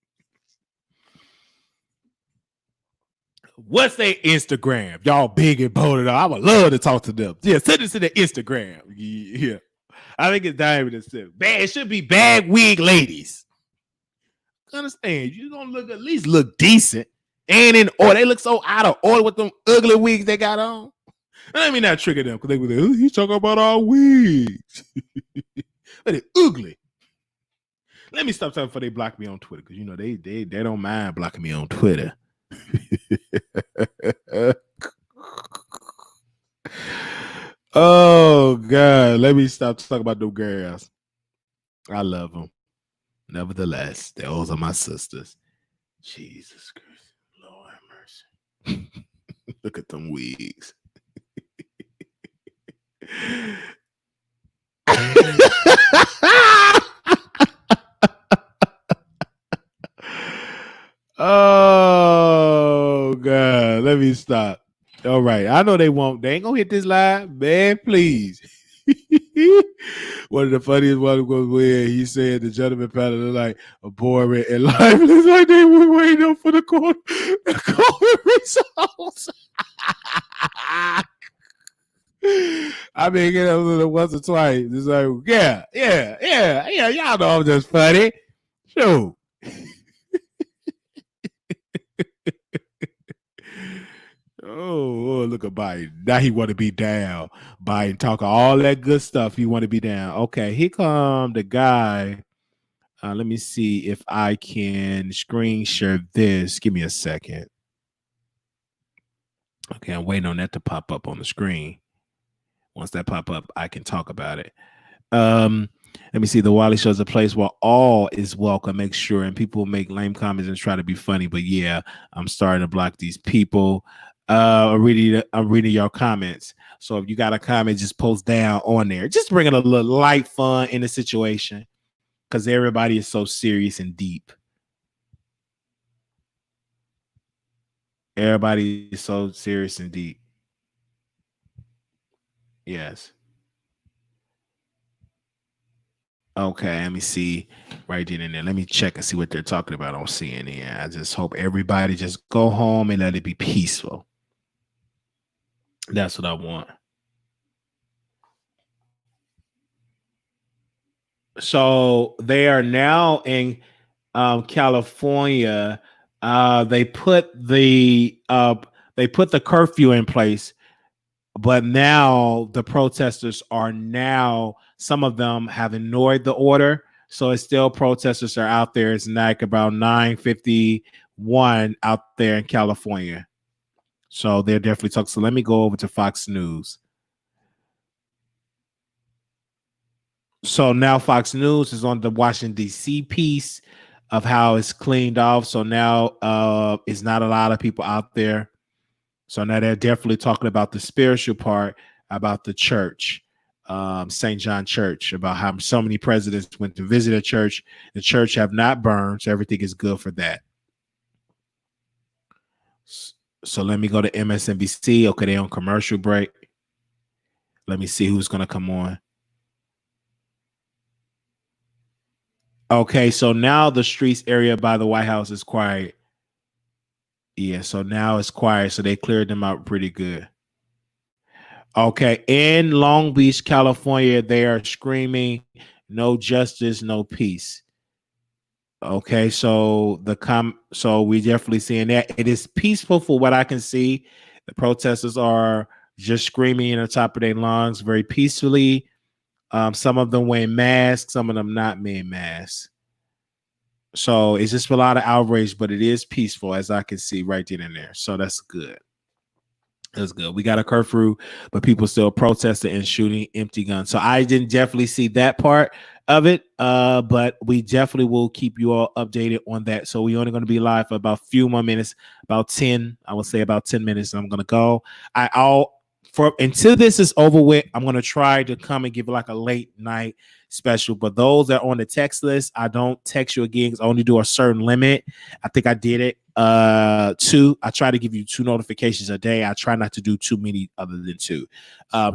Speaker 1: What's their Instagram? Y'all big and bold enough. I would love to talk to them. Yeah, send it to the Instagram. Yeah. I think it's Diamond and Silk. It should be bag wig ladies. Understand, you gonna at least look decent and in order. They look so out of order with them ugly wigs they got on. Let me not trigger them because they were like, oh, he's talking about our wigs. But they ugly. Let me stop talking before they block me on Twitter because you know they don't mind blocking me on Twitter. Oh God, let me stop talking about them girls. I love them. Nevertheless, those are my sisters. Jesus Christ. Lord have mercy. Look at them wigs. Oh, God. Let me stop. All right. I know they won't. They ain't going to hit this live. Man, please. One of the funniest ones was where he said the gentleman panel looked like a boring and lifeless, like they were waiting for the court results. I mean, you know, once or twice. It's like, yeah. Y'all know I'm just funny. Shoot. Oh, look at Biden. Now he want to be down. Biden talking all that good stuff. He want to be down. Okay, here come the guy. Let me see if I can screen share this. Give me a second. Okay, I'm waiting on that to pop up on the screen. Once that pop up, I can talk about it. Let me see. The Wiley Show is a place where all is welcome. Make sure, and people make lame comments and try to be funny. But yeah, I'm starting to block these people. I'm reading your comments. So if you got a comment, just post down on there. Just bringing a little light fun in the situation, because everybody is so serious and deep. Everybody is so serious and deep. Yes. Okay, let me see right then and there. Let me check and see what they're talking about on CNN. I just hope everybody just go home and let it be peaceful. That's what I want. So they are now in California. They put the curfew in place, but now the protesters are now, some of them have ignored the order. So it's still protesters are out there. It's like about 9:51 out there in California. So they're definitely talking. So let me go over to Fox News. So now Fox News is on the Washington, D.C. piece of how it's cleaned off. So now it's not a lot of people out there. So now they're definitely talking about the spiritual part, about the church, St. John Church, about how so many presidents went to visit a church. The church have not burned, so everything is good for that. So let me go to MSNBC. Okay, they're on commercial break. Let me see who's going to come on. Okay, so now the streets area by the White House is quiet. Yeah, so now it's quiet. So they cleared them out pretty good. Okay, in Long Beach, California, they are screaming, "No justice, no peace." Okay, so so we definitely seeing that. It is peaceful for what I can see. The protesters are just screaming in the top of their lungs very peacefully. Some of them wearing masks, some of them not wearing masks. So it's just a lot of outrage, but it is peaceful as I can see right then and there. So that's good. That's good. We got a curfew, but people still protesting and shooting empty guns. So I didn't definitely see that part of it, but we definitely will keep you all updated on that. So we're only going to be live for about a few more minutes, about 10. I would say about 10 minutes. I'm going to go. Until this is over with, I'm going to try to come and give like a late night special. But those that are on the text list, I don't text you again because I only do a certain limit. I think I did it. Two. I try to give you 2 notifications a day. I try not to do too many other than 2.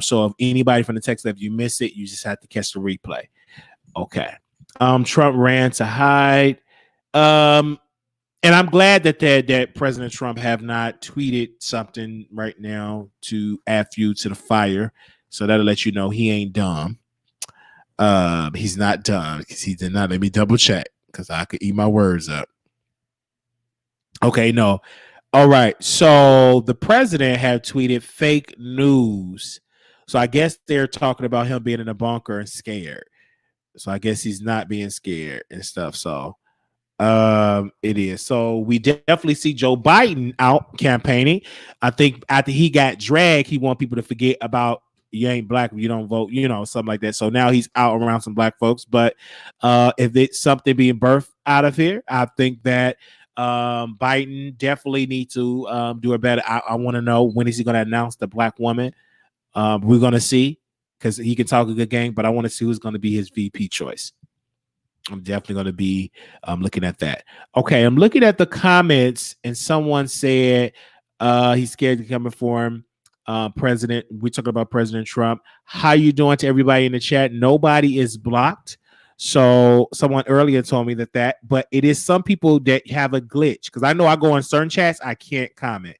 Speaker 1: So if anybody from the text, if you miss it, you just have to catch the replay. Okay. Trump ran to hide. And I'm glad that President Trump have not tweeted something right now to add fuel to the fire. So that'll let you know he ain't dumb. He's not dumb because he did not. Let me double check because I could eat my words up. Okay, no. All right. So the president had tweeted fake news. So I guess they're talking about him being in a bunker and scared. So I guess he's not being scared and stuff. So it is. So we definitely see Joe Biden out campaigning. I think after he got dragged, he want people to forget about you ain't black if you don't vote, something like that. So now he's out around some black folks. But if it's something being birthed out of here, I think that Biden definitely need to do a better. I want to know, when is he going to announce the black woman? We're going to see, because he can talk a good game, but I want to see who's going to be his VP choice. I'm definitely going to be looking at that. Okay, I'm looking at the comments, and someone said he's scared to come for him. President, we're talking about President Trump. How you doing to everybody in the chat? Nobody is blocked. So someone earlier told me that, but it is some people that have a glitch, because I know I go on certain chats, I can't comment.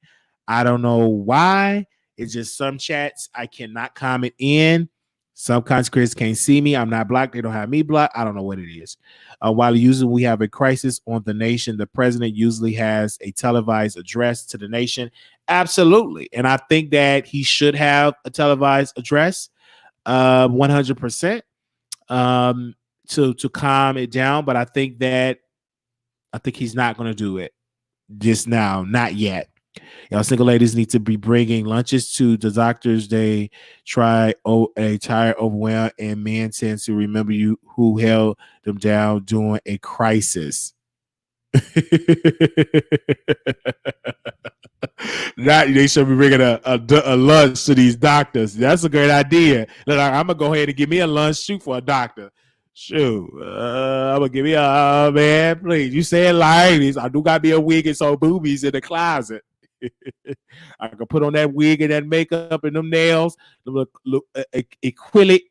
Speaker 1: I don't know why It's just some chats I cannot comment in. Some conscripts can't see me. I'm not blocked. They don't have me blocked. I don't know what it is. While usually we have a crisis on the nation, the president usually has a televised address to the nation. Absolutely. And I think that he should have a televised address 100% to calm it down. But I think he's not going to do it just now. Not yet. Y'all single ladies need to be bringing lunches to the doctors. They tired, overwhelmed, and men tend to remember you who held them down during a crisis. They should be bringing a lunch to these doctors. That's a great idea. I'm gonna go ahead and give me a lunch shoot for a doctor. Shoot, I'm gonna give me a man. Please, you say it ladies. I do got me a wig and some boobies in the closet. I can put on that wig and that makeup and them nails, them acrylic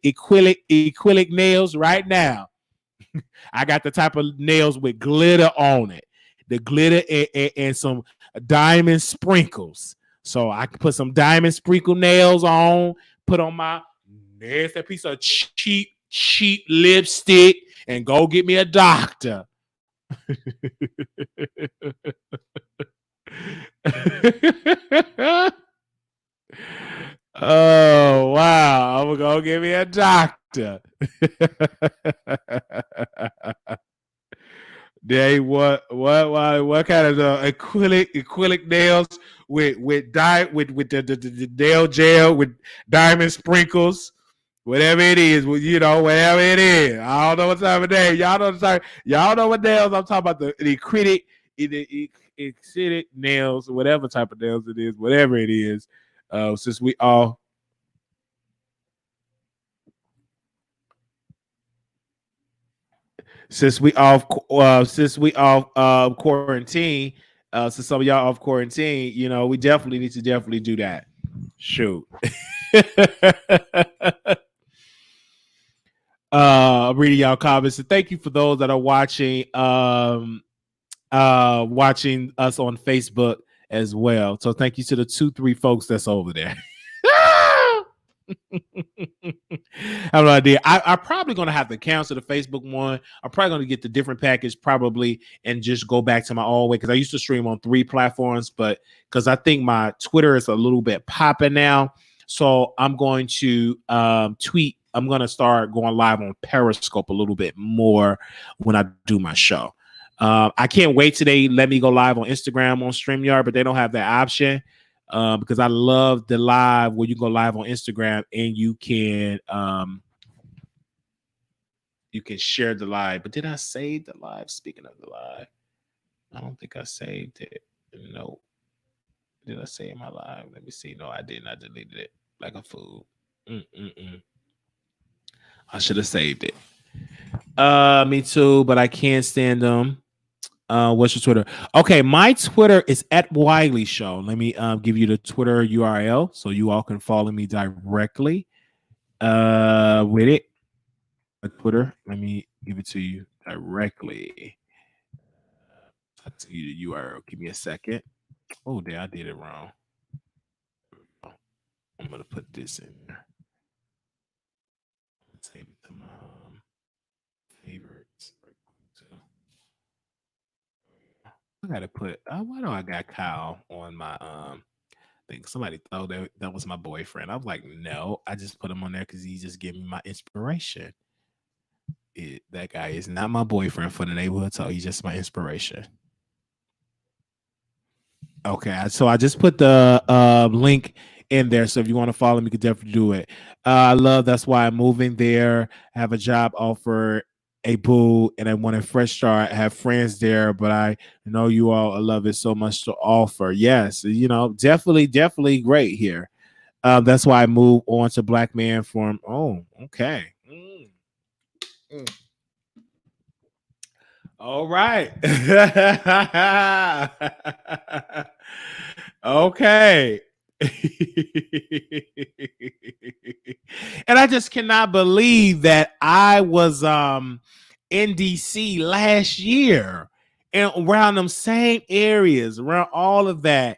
Speaker 1: nails right now. I got the type of nails with glitter on it, the glitter and some diamond sprinkles. So I can put some diamond sprinkle nails on, put on my nasty piece of cheap lipstick, and go get me a doctor. Oh wow, I'm gonna go get me a doctor. They what kind of acrylic nails with the nail gel with diamond sprinkles, whatever it is, whatever it is. I don't know what type of nail. Y'all know what nails I'm talking about. The acrylic, acidic nails, whatever type of nails it is, whatever it is. Since we all quarantine, since some of y'all off quarantine, we definitely need to do that. Shoot. I'm reading y'all comments, and thank you for those that are watching watching us on Facebook as well. So thank you to the 2-3 folks that's over there. I have no idea. I'm probably going to have to cancel the Facebook one. I'm probably going to get the different package probably and just go back to my old way, because I used to stream on 3 platforms, but because I think my Twitter is a little bit popping now. So I'm going to tweet. I'm going to start going live on Periscope a little bit more when I do my show. I can't wait till they let me go live on Instagram on StreamYard, but they don't have that option. Because I love the live where you go live on Instagram and you can share the live. But did I save the live? Speaking of the live, I don't think I saved it. No. Did I save my live? Let me see. No, I didn't. I deleted it like a fool. I should have saved it. Me too, but I can't stand them. What's your Twitter? Okay, my Twitter is @Wiley Show. Let me give you the Twitter URL so you all can follow me directly with it. Twitter. Let me give it to you directly. I'll tell you the URL. Give me a second. Oh, there, I did it wrong. I'm gonna put this in there. Save it to my favorites. I gotta put. Why do I got Kyle on my I think somebody thought that was my boyfriend. I was like, no, I just put him on there because he just gave me my inspiration. That guy is not my boyfriend for the neighborhood talk. He's just my inspiration. Okay, so I just put the link in there. So if you want to follow me, you can definitely do it. I love. That's why I'm moving there. I have a job offer, a boo, and I want a fresh start. I have friends there, but I know you all love it so much to offer. Yes, definitely great here. That's why I moved on to Black Man Forum. Oh, okay. All right. Okay. And I just cannot believe that I was in DC last year and around them same areas, around all of that.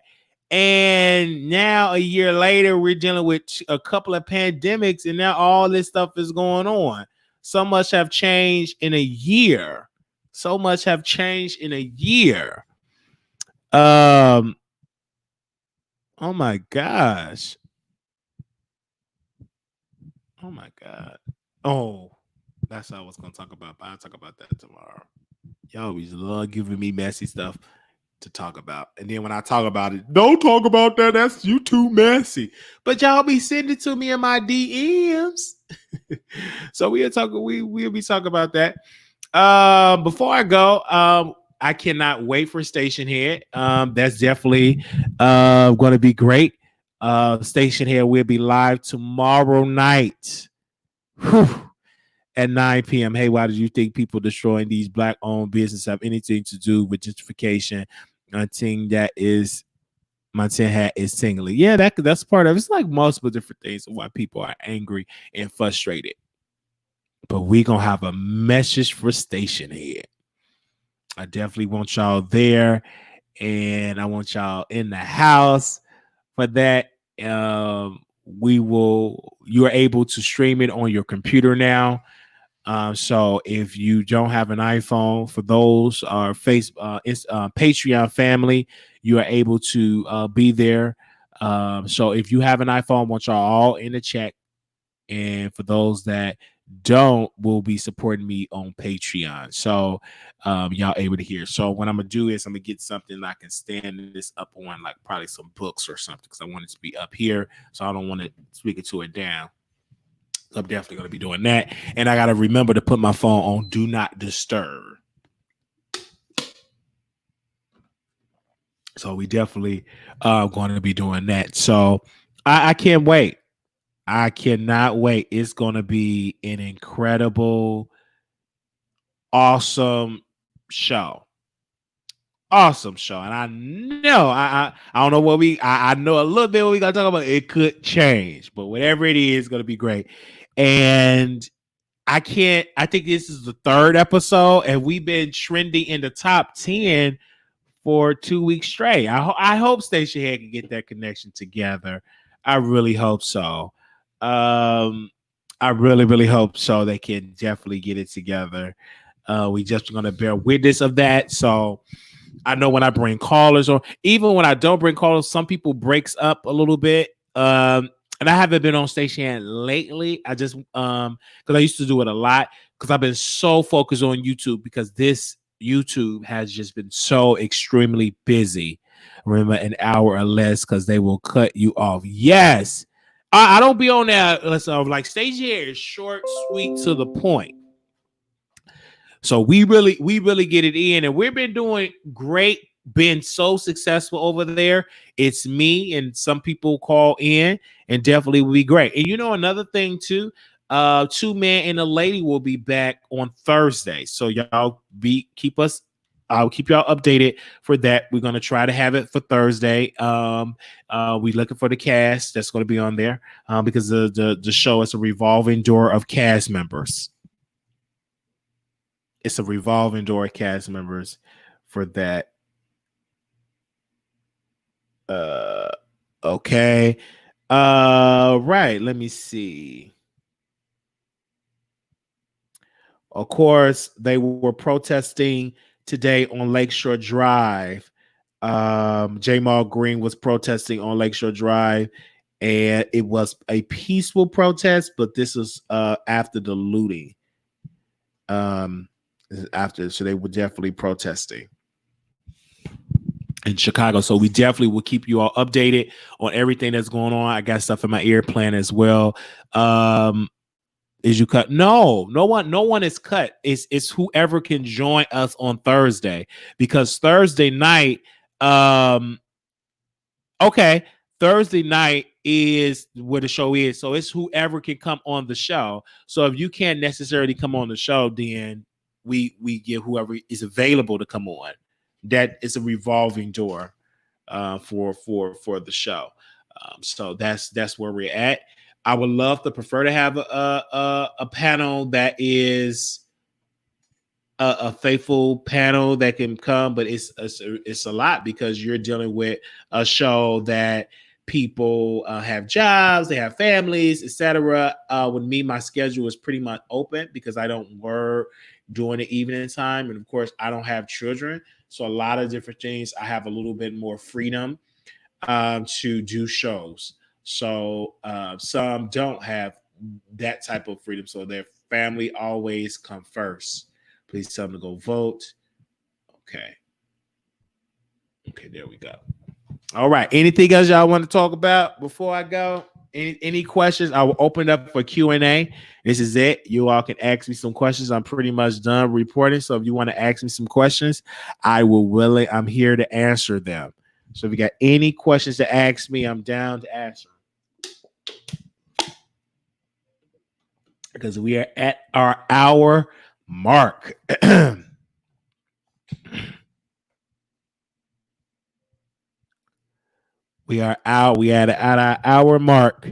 Speaker 1: And now a year later, we're dealing with a couple of pandemics, and now all this stuff is going on. So much have changed in a year. So much have changed in a year. Oh my gosh. Oh my God. Oh, that's what I was gonna talk about. But I'll talk about that tomorrow. Y'all always love giving me messy stuff to talk about. And then when I talk about it, don't talk about that. That's you too messy. But y'all be sending it to me in my DMs. So we'll be talking about that. Before I go, I cannot wait for Station Head. That's definitely going to be great. Station Head will be live tomorrow night. Whew, at 9 p.m. Hey, why did you think people destroying these black-owned businesses have anything to do with gentrification? I think that is my tin hat is tingly. Yeah, that's part of it. It's like multiple different things of why people are angry and frustrated. But we gonna have a message for Station Head. I definitely want y'all there, and I want y'all in the house for that. You are able to stream it on your computer now. So if you don't have an iPhone, for those Patreon family, you are able to be there. So if you have an iPhone, I want y'all all in the chat. And for those that don't, will be supporting me on Patreon. So y'all able to hear. So what I'm gonna do is I'm gonna get something I can stand this up on, like probably some books or something, because I want it to be up here. So I don't want to speak it to it down. I'm definitely going to be doing that. And I got to remember to put my phone on Do Not Disturb. So we definitely going to be doing that. So I can't wait. I cannot wait. It's going to be an incredible, awesome show. Awesome show. And I know I don't know what I know a little bit what we got to talk about. It could change, but whatever it is, it's going to be great. And I think this is the third episode, and we've been trending in the top 10 for 2 weeks straight. I hope Station Head can get that connection together. I really hope so. I really, really hope so. They can definitely get it together. We just going to bear witness of that. So I know when I bring callers, or even when I don't bring callers, some people breaks up a little bit. And I haven't been on Station lately. I just because I used to do it a lot because I've been so focused on YouTube, because this YouTube has just been so extremely busy. Remember, an hour or less, because they will cut you off. Yes, I don't be on that. Like Station Head is short, sweet, to the point. So we really get it in, and we've been doing great, been so successful over there. It's me and some people call in, and definitely will be great. And you know, another thing too, Two Man and a Lady will be back on Thursday. So y'all I'll keep y'all updated for that. We're gonna try to have it for Thursday. We looking for the cast that's gonna be on there, because the show is a revolving door of cast members. It's a revolving door of cast members for that. Okay. Right. Let me see. Of course, they were protesting today on Lakeshore Drive. Jamal Green was protesting on Lakeshore Drive, and it was a peaceful protest, but this is after the looting. So they were definitely protesting in Chicago. So we definitely will keep you all updated on everything that's going on. I got stuff in my ear plan as well. Is you cut? No one is cut. It's whoever can join us on Thursday, because Thursday night, okay, Thursday night is where the show is. So it's whoever can come on the show. So if you can't necessarily come on the show, then we give whoever is available to come on. That is a revolving door for the show. So that's where we're at. I would love to prefer to have a panel that is a faithful panel that can come, but it's a lot because you're dealing with a show that people have jobs, they have families, etc. With me, my schedule is pretty much open because I don't work during the evening time, and of course, I don't have children, so a lot of different things. I have a little bit more freedom to do shows. So some don't have that type of freedom. So their family always come first. Please tell them to go vote. Okay. Okay, there we go. All right. Anything else y'all want to talk about before I go? Any questions? I will open up for Q&A. This is it. You all can ask me some questions. I'm pretty much done reporting. So if you want to ask me some questions, I'm here to answer them. So if you got any questions to ask me, I'm down to answer. Because we are at our hour mark. We are out. We are at our hour mark.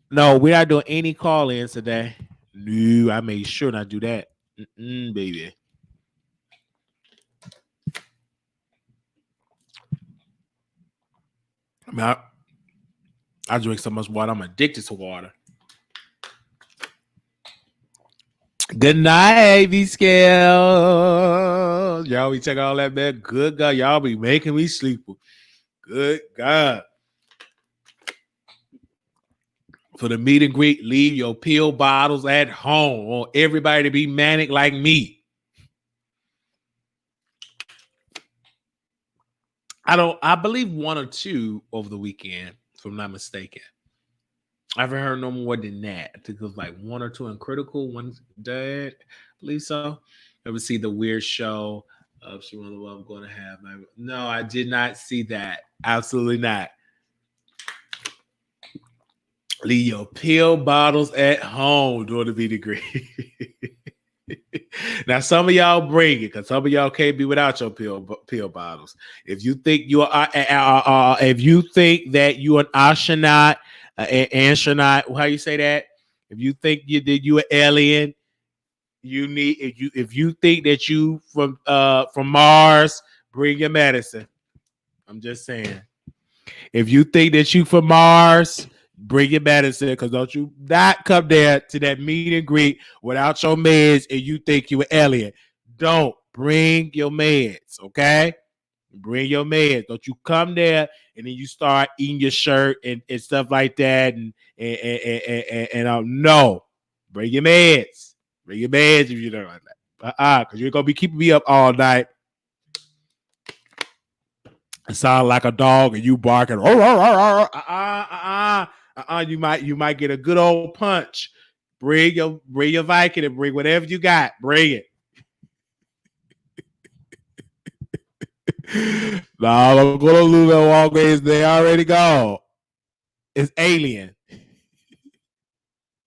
Speaker 1: No, we're not doing any call-ins today. No, I made sure not do that. Baby. I mean, I drink so much water. I'm addicted to water. Good night, AV Scales. Y'all be checking all that, man. Good God. Y'all be making me sleep. Good God. For the meet and greet, leave your pill bottles at home. I want everybody to be manic like me. I believe one or two over the weekend, if I'm not mistaken. I haven't heard no more than that. I think it was like one or two in critical, one dead. I believe so. Ever see the weird show of She Wonder What I'm going to have? No, I did not see that. Absolutely not. Leave your pill bottles at home during the meet and greet. Now, some of y'all bring it because some of y'all can't be without your pill bottles. If you think you are, if you think that you an astronaut, astronaut, how you say that? If you think you an alien, you need. If you think that you from Mars, bring your medicine. I'm just saying. If you think that you from Mars, bring your medicine, because don't you not come there to that meet and greet without your meds and you think you an alien. Don't bring your meds, okay? Bring your meds. Don't you come there and then you start eating your shirt and stuff like that. No, bring your meds. Bring your meds if you don't like that. Because you're gonna be keeping me up all night. It sound like a dog and you barking. You might get a good old punch. Bring your Viking and bring whatever you got. Bring it. No, I'm gonna lose at Walgreens. They already gone. It's alien.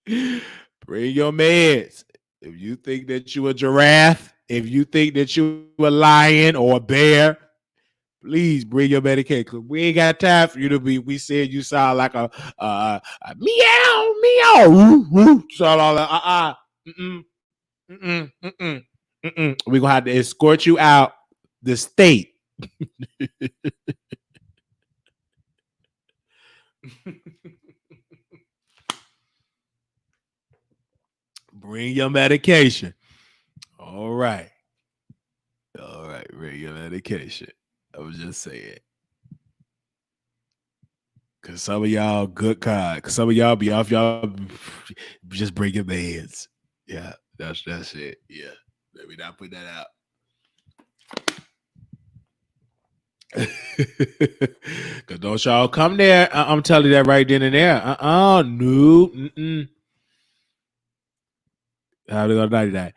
Speaker 1: Bring your meds. If you think that you a giraffe, if you think that you a lion or a bear, please bring your medication. Cause we ain't got time for you to be. We said you sound like a meow meow. Sound all that. We gonna have to escort you out the state. Bring your medication. All right. Bring your medication. I was just saying. Cause some of y'all good kind. Cause some of y'all be off. Y'all just bring your meds. Yeah, that's it. Yeah, let me not put that out. Cause don't y'all come there. I'm telling you that right then and there. No. How to go night.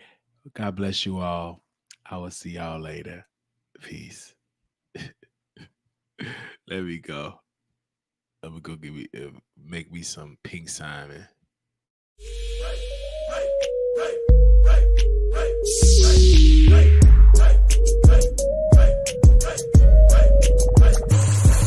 Speaker 1: God bless you all. I will see y'all later. Peace. Let me go. Let me go make me some pink Simon.